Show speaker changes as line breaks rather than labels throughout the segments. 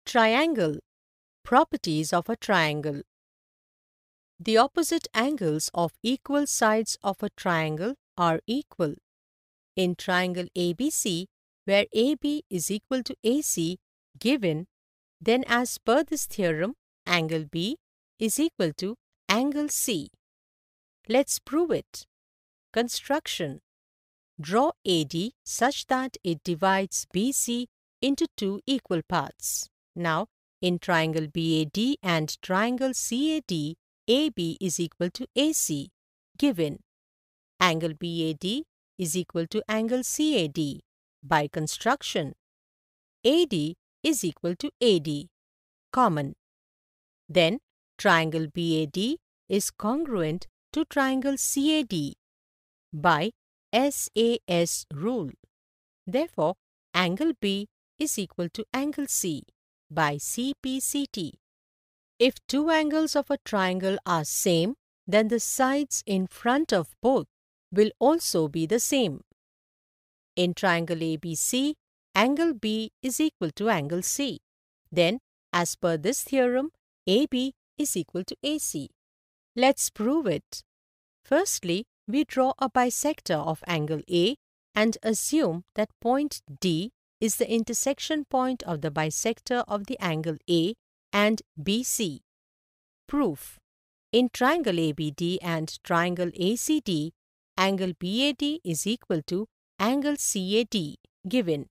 Triangle. Properties of a triangle. The opposite angles of equal sides of a triangle are equal. In triangle ABC, where AB is equal to AC given, then as per this theorem, angle B is equal to angle C. Let's prove it. Construction. Draw AD such that it divides BC into two equal parts. Now, in triangle BAD and triangle CAD, AB is equal to AC, given. Angle BAD is equal to angle CAD. By construction, AD is equal to AD, common. Then, triangle BAD is congruent to triangle CAD by SAS rule. Therefore, angle B is equal to angle C by CPCT. If two angles of a triangle are same, then the sides in front of both will also be the same. In triangle ABC, angle B is equal to angle C. Then, as per this theorem, AB is equal to AC. Let's prove it. Firstly, we draw a bisector of angle A and assume that point D is the intersection point of the bisector of the angle A and BC. Proof. In triangle ABD and triangle ACD, angle BAD is equal to angle CAD, given.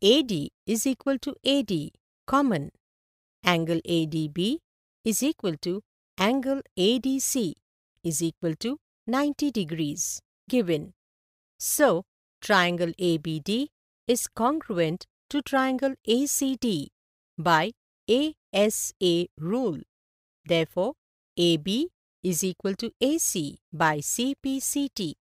AD is equal to AD, common. Angle ADB is equal to angle ADC is equal to 90 degrees, given. So, triangle ABD is congruent to triangle ACD by ASA rule. Therefore, AB is equal to AC by CPCT.